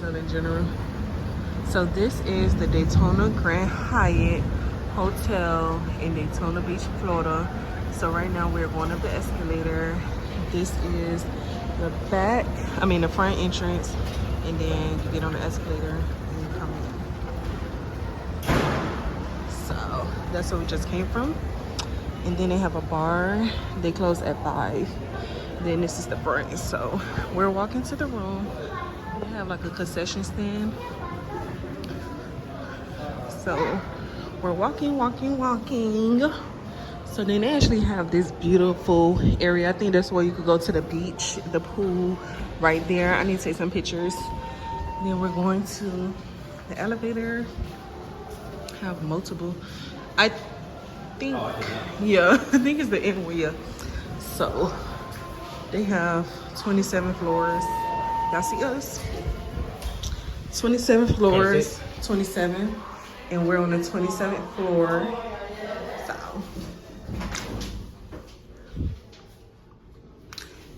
hotel in general. So this is the Daytona Grand Hyatt Hotel in Daytona Beach, Florida. So right now we're going up the escalator. This is the the front entrance, and then you get on the escalator and you come in. So that's where we just came from. And then they have a bar. They close at 5. Then this is the front. So we're walking to the room. They have like a concession stand. So we're walking. So then they actually have this beautiful area. I think that's where you could go to the beach, the pool right there. I need to take some pictures. Then we're going to the elevator. Have multiple. I think it's the end one, yeah. So they have 27 floors. Y'all see us? 27 floors, 27. And we're on the 27th floor. So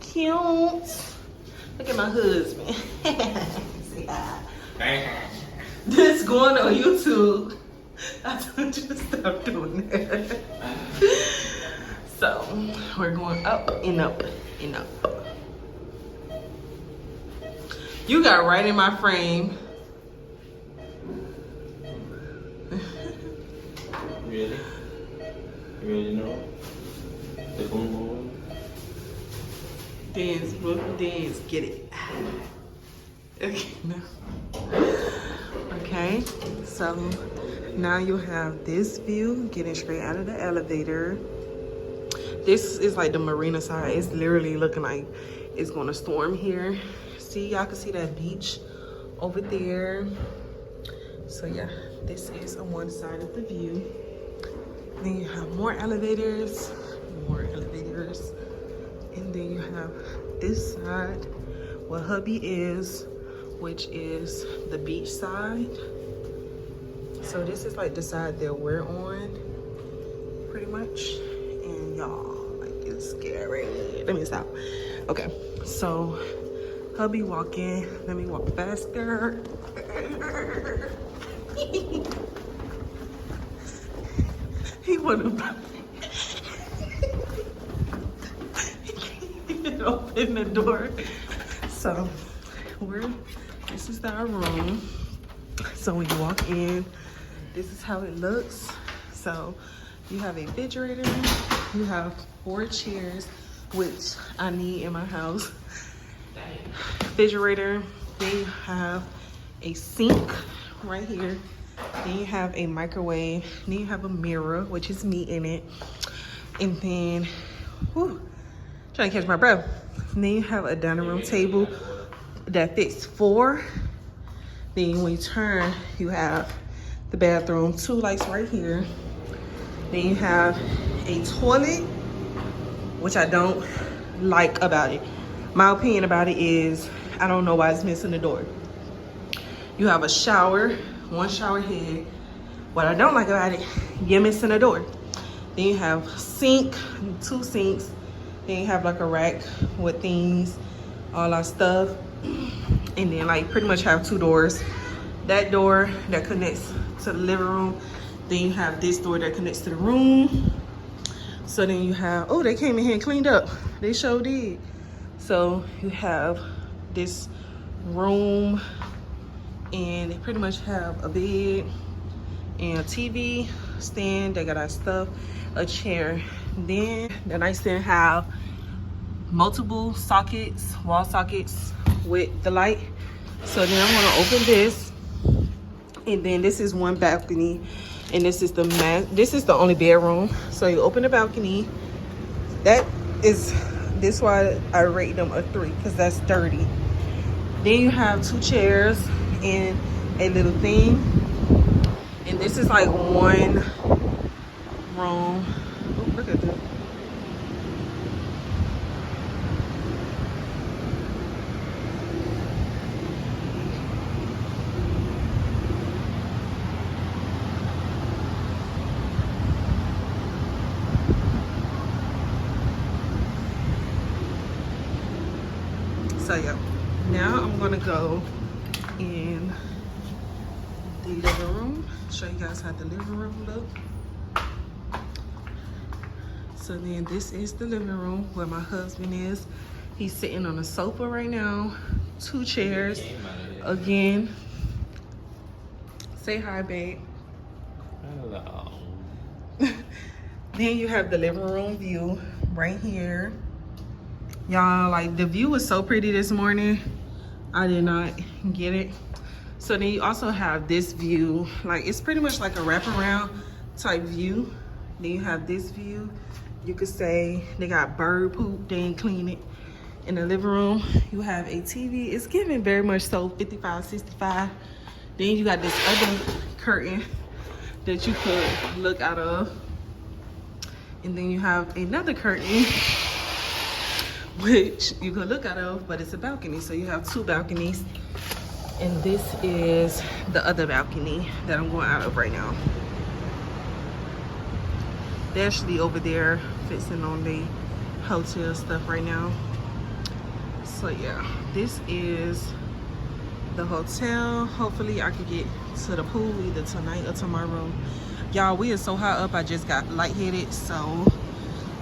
cute. Look at my husband. See that? This going on YouTube. I told you to stop doing that. So we're going up and up and up. You got right in my frame. Really? You really know? The boom. Dance, get it. Okay, no. Okay, so now you have this view getting straight out of the elevator. This is like the marina side. It's literally looking like it's gonna storm here. See, y'all can see that beach over there. So yeah, this is on one side of the view. Then you have more elevators, and then you have this side where hubby is, which is the beach side. So this is like the side that we're on, pretty much. And y'all, like, it's scary. Let me stop. Okay, so hubby walking. Let me walk faster. He wanna open the door. So this is our room. So when you walk in, this is how it looks. So you have a refrigerator, you have 4 chairs, which I need in my house. Refrigerator, then you have a sink right here. Then you have a microwave. Then you have a mirror, which is me in it. And then, trying to catch my breath. And then you have a dining room table that fits 4. Then when you turn, you have the bathroom, 2 lights right here. Then you have a toilet, which I don't like about it. My opinion about it is, I don't know why it's missing the door. You have a shower, 1 shower head. What I don't like about it, you're missing a door. Then you have sink, 2 sinks. Then you have like a rack with things, all our stuff. And then like pretty much have 2 doors. That door that connects to the living room. Then you have this door that connects to the room. So then you have, they came in here and cleaned up. They sure did. So you have this room, and they pretty much have a bed and a TV stand. They got our stuff, a chair. Then the nightstand have multiple sockets, wall sockets with the light. So then I'm gonna open this, and then this is one balcony, and this is the only bedroom. So you open the balcony. This why I rate them a 3, because that's dirty. Then you have 2 chairs and a little thing. And this is like 1 room. Oh, look at that. So yeah, now I'm gonna go in the living room. Show you guys how the living room look. So then this is the living room where my husband is. He's sitting on a sofa right now. 2 chairs. Again. Say hi, babe. Hello. Then you have the living room view right here. Y'all, like, the view was so pretty this morning. I did not get it. So then you also have this view. Like, it's pretty much like a wraparound type view. Then you have this view. You could say they got bird poop, they ain't clean it. In the living room, you have a TV. It's giving very much so 55, 65. Then you got this other curtain that you could look out of. And then you have another curtain which you could look out of, but it's a balcony. So you have 2 balconies. And this is the other balcony that I'm going out of right now. They're actually over there fixing on the hotel stuff right now. So yeah, this is the hotel. Hopefully I could get to the pool either tonight or tomorrow. Y'all, we are so high up, I just got lightheaded, so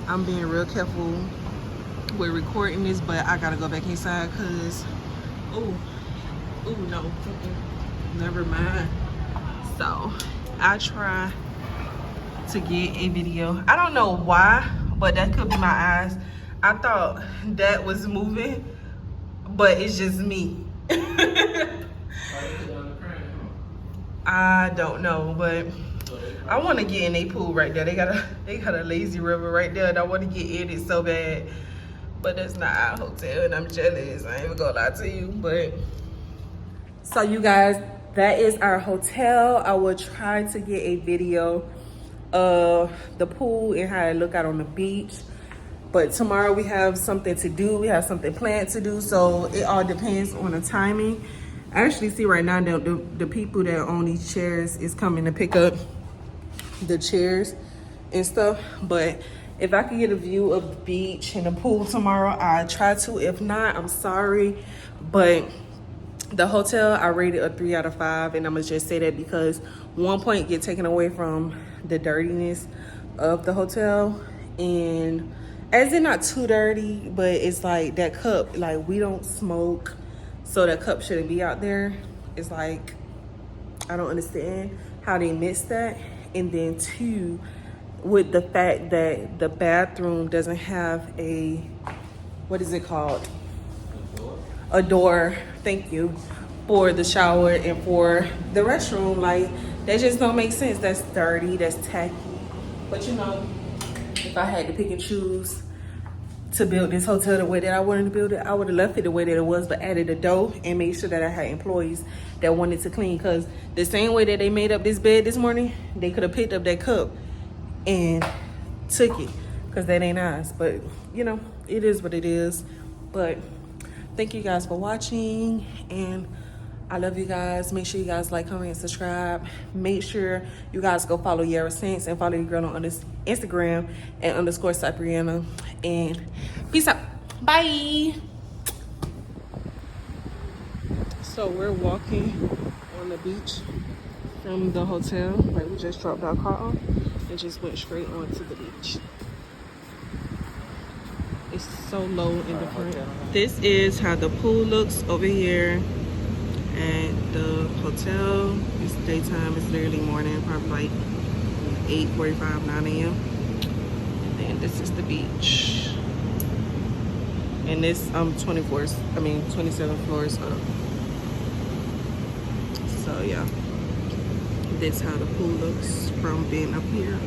I'm being real careful with recording this, but I gotta go back inside because, oh no, never mind. So I try to get a video. I don't know why, but that could be my eyes. I thought that was moving, but it's just me. I don't know, but I want to get in a pool right there. They got a lazy river right there, and I want to get in it so bad. But that's not our hotel, and I'm jealous. I ain't even gonna lie to you, but so you guys, that is our hotel. I will try to get a video of the pool and how it look out on the beach. But tomorrow we have something to do. We have something planned to do, so it all depends on the timing. I actually see right now that the people that own these chairs is coming to pick up the chairs and stuff. But if I could get a view of the beach and the pool tomorrow, I try to. If not, I'm sorry. But the hotel, I rated a 3 out of 5, and I'm gonna just say that because 1 point get taken away from the dirtiness of the hotel. And as in not too dirty, but it's like that cup, like we don't smoke, so that cup shouldn't be out there. It's like, I don't understand how they missed that. And then 2, with the fact that the bathroom doesn't have a, what is it called? A door, thank you, for the shower and for the restroom. Like, that just don't make sense. That's dirty, that's tacky. But you know, if I had to pick and choose to build this hotel the way that I wanted to build it, I would have left it the way that it was, but added a door and made sure that I had employees that wanted to clean. Because the same way that they made up this bed this morning, they could have picked up that cup and took it, because that ain't ours. But you know, it is what it is. But thank you guys for watching, and I love you guys. Make sure you guys like, comment, and subscribe. Make sure you guys go follow KIARA'S and follow your girl on Instagram at _Cypriana. And peace out. Bye. So we're walking on the beach from the hotel. Like, we just dropped our car off and just went straight onto the beach. It's so low in the front. This is how the pool looks over here at the hotel. It's daytime, it's literally morning, probably like 8:45, 9 a.m. And then this is the beach. And this 27 floors up. So yeah, that's how the pool looks from being up here.